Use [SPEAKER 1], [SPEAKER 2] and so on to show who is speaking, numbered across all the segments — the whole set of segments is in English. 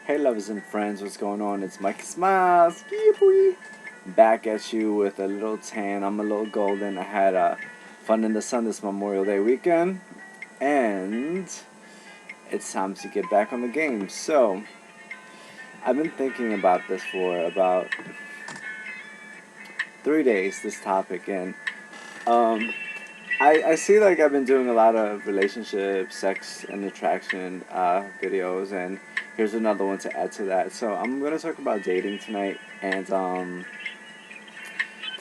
[SPEAKER 1] Hey lovers and friends, what's going on? It's Mike Smiles, back at you with a little tan. I'm a little golden. I had fun in the sun this Memorial Day weekend, and it's time to get back on the game. So, I've been thinking about this for about 3 days, this topic, and um, I see like I've been doing a lot of relationship, sex, and attraction videos, and here's another one to add to that. So I'm gonna talk about dating tonight, and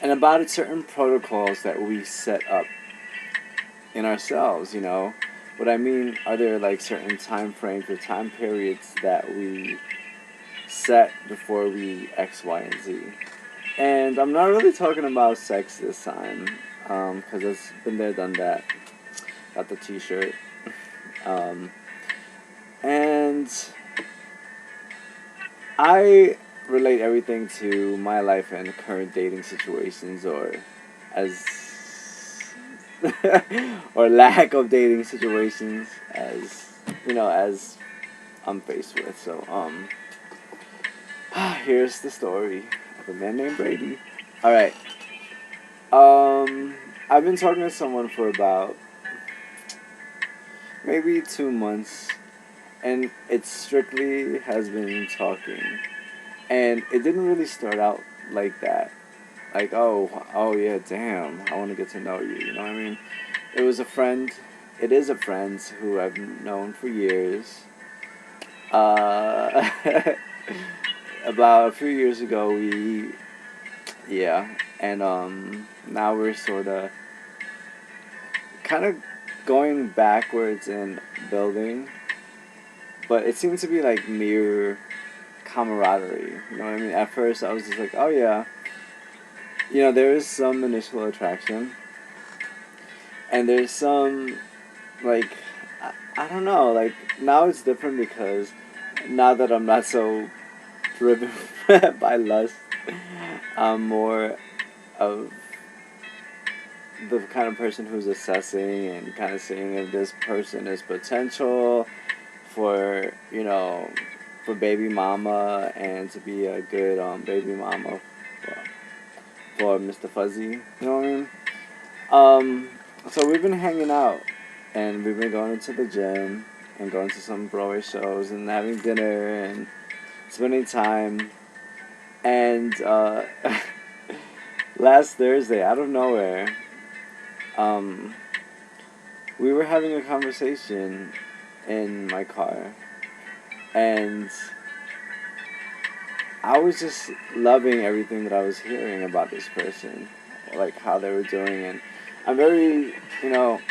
[SPEAKER 1] about certain protocols that we set up in ourselves. What I mean, are there like certain time frames or time periods that we set before we X, Y, and Z? And I'm not really talking about sex this time, because it's been there, done that. Got the T-shirt, um, and I relate everything to my life and current dating situations, or as or lack of dating situations, as I'm faced with. So here's the story of a man named Brady. All right. I've been talking to someone for about maybe 2 months, and it strictly has been talking. And it didn't really start out like that. Like, oh yeah, damn, I want to get to know you. You know what I mean? It was a friend. It is a friend who I've known for years. Uh, about a few years ago, yeah, and now we're sort of kind of going backwards in building, but it seems to be like mere camaraderie. You know what I mean? At first, I was just like, oh yeah, there is some initial attraction, and there's some like I don't know. Like now it's different because now that I'm not so driven by lust, I'm more of the kind of person who's assessing and kind of seeing if this person is potential for for baby mama, and to be a good baby mama for Mr. Fuzzy. You know what I mean? So we've been hanging out, and we've been going to the gym and going to some Broadway shows and having dinner and spending time. And last Thursday, out of nowhere, um, we were having a conversation in my car, and I was just loving everything that I was hearing about this person, like how they were doing, and I'm very,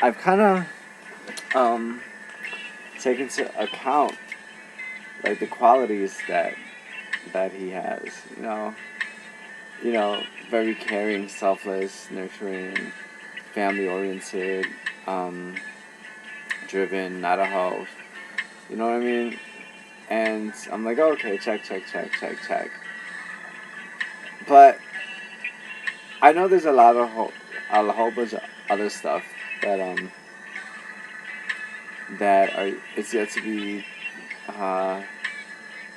[SPEAKER 1] I've kind of taken into account like the qualities that he has, very caring, selfless, nurturing, family oriented, um, driven, not a hoe. You know what I mean? And I'm like, okay, check, check, check, check, check. But I know there's a whole bunch of other stuff that it's yet to be uh,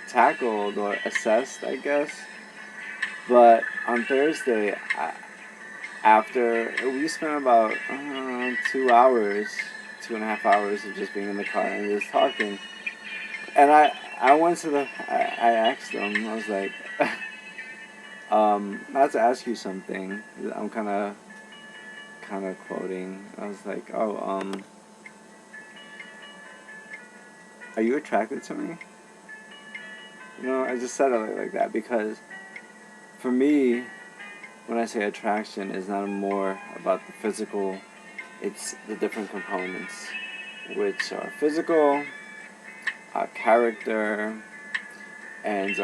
[SPEAKER 1] tackled or assessed, I guess. But on Thursday, after we spent about 2 hours, 2.5 hours of just being in the car and just talking, and I went to I asked him, I was like, I have to ask you something. I'm kind of quoting. I was like, oh, are you attracted to me? I just said it like that because for me, when I say attraction, it's not more about the physical. It's the different components, which are physical, character, and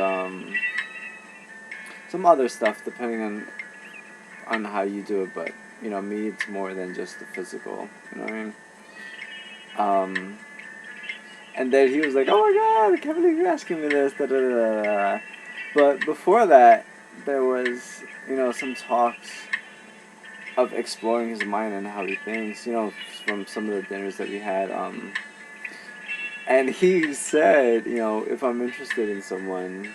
[SPEAKER 1] some other stuff depending on how you do it. But me, it's more than just the physical. You know what I mean? And then he was like, "Oh my God, I can't believe you're asking me this." Da, da, da, da. But before that, there was some talks of exploring his mind and how he thinks. From some of the dinners that we had. And he said, if I'm interested in someone,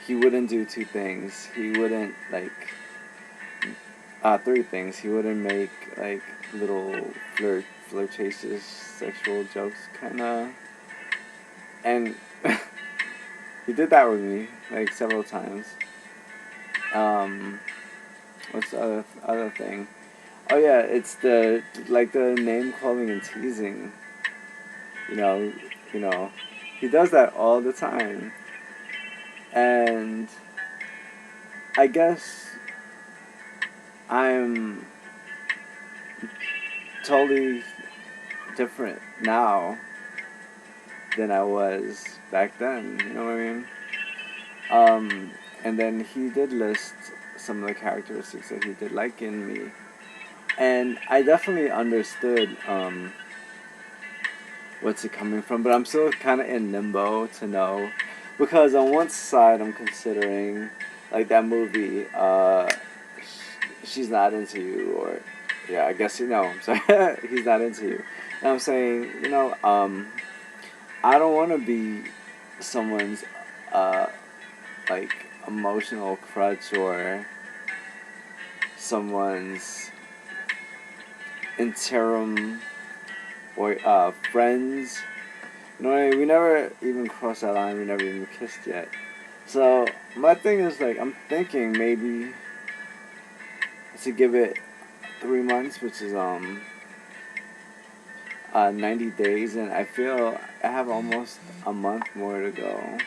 [SPEAKER 1] he wouldn't do two things. He wouldn't three things. He wouldn't make like little flirtatious sexual jokes, kind of. And he did that with me like several times. Um, what's the other thing? Oh yeah, it's the name calling and teasing. You know, you know, he does that all the time, and I guess I'm totally different now than I was back then. You know what I mean? And then he did list some of the characteristics that he did like in me, and I definitely understood what's he coming from, but I'm still kind of in limbo to know, because on one side I'm considering like that movie, she's not into you, or yeah, I guess I'm sorry, he's not into you, and I'm saying, I don't want to be someone's uh like emotional crutch, or someone's interim, or friends. You know what I mean? We never even crossed that line. We never even kissed yet. So my thing is like, I'm thinking maybe to give it 3 months, which is 90 days, and I feel I have almost a month more to go.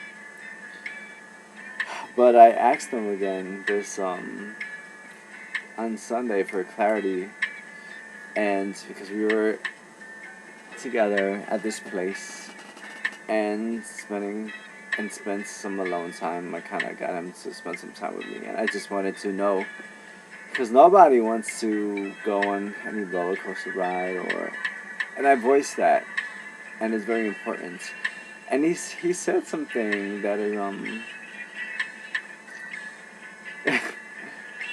[SPEAKER 1] But I asked him again this on Sunday for clarity, and because we were together at this place and spent some alone time, I kind of got him to spend some time with me, and I just wanted to know, because nobody wants to go on any roller coaster ride, and I voiced that, and it's very important. And he said something that is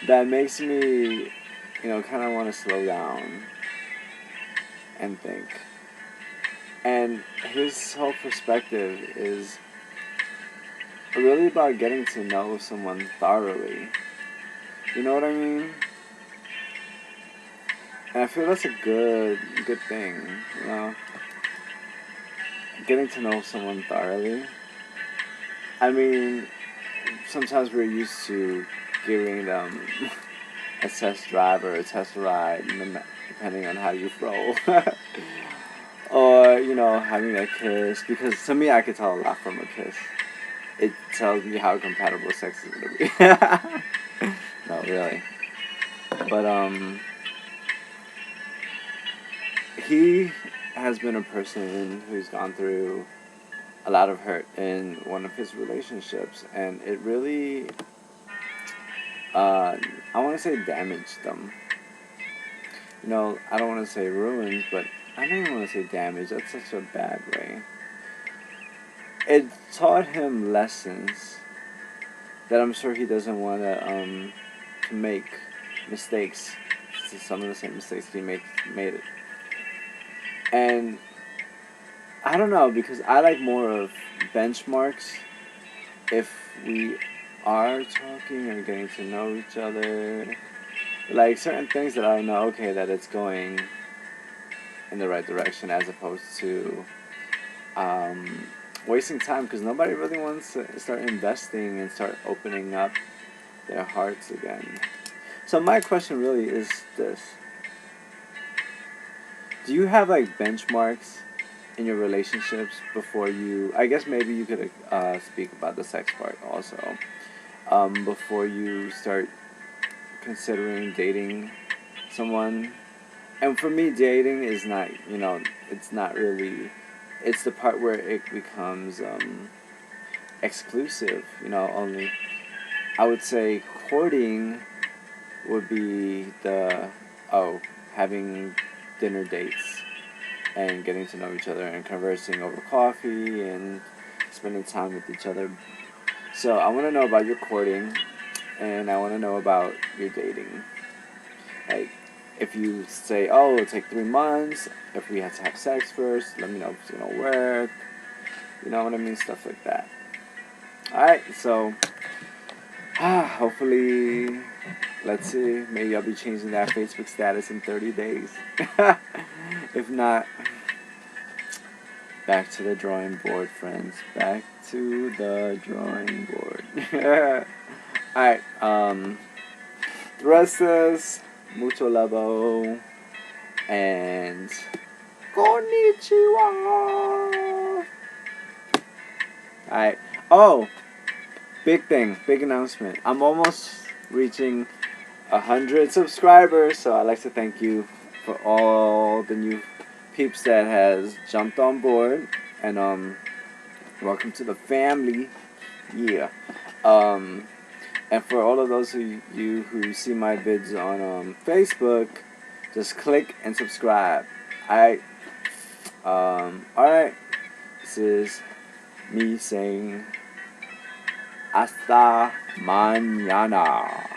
[SPEAKER 1] that makes me, kind of want to slow down and think. And his whole perspective is really about getting to know someone thoroughly. You know what I mean? And I feel that's a good thing, you know? Getting to know someone thoroughly. I mean, sometimes we're used to giving them a test drive or a test ride, depending on how you roll. Or, having a kiss. Because to me, I could tell a lot from a kiss. It tells me how compatible sex is going to be. No, really. But, he has been a person who's gone through a lot of hurt in one of his relationships, and it really, I want to say damaged them. I don't want to say ruined, but I don't even want to say damaged. That's such a bad way. It taught him lessons that I'm sure he doesn't want to make mistakes. Some of the same mistakes he made it. And I don't know, because I like more of benchmarks. If we are talking or getting to know each other, like certain things that I know, okay, that it's going in the right direction, as opposed to wasting time, because nobody really wants to start investing and start opening up their hearts again. So my question really is this: do you have like benchmarks in your relationships before you? I guess maybe you could speak about the sex part also. Before you start considering dating someone. And for me, dating is not, it's not really, it's the part where it becomes exclusive, only. I would say courting would be having dinner dates and getting to know each other and conversing over coffee and spending time with each other. So I want to know about your courting, and I want to know about your dating. Like, if you say, oh, it'll take 3 months, if we have to have sex first, let me know if it's gonna work. You know what I mean? Stuff like that. Alright, so hopefully, let's see, maybe I'll be changing that Facebook status in 30 days. If not, back to the drawing board, friends. Back to the drawing board. Alright, the rest is mucho lavo and konnichiwa. Alright. Oh, big thing, big announcement. I'm almost reaching 100 subscribers, so I'd like to thank you for all the new peeps that has jumped on board, and welcome to the family. Yeah. And for all of those who see my vids on Facebook, just click and subscribe. Alright. Alright. This is me saying hasta mañana.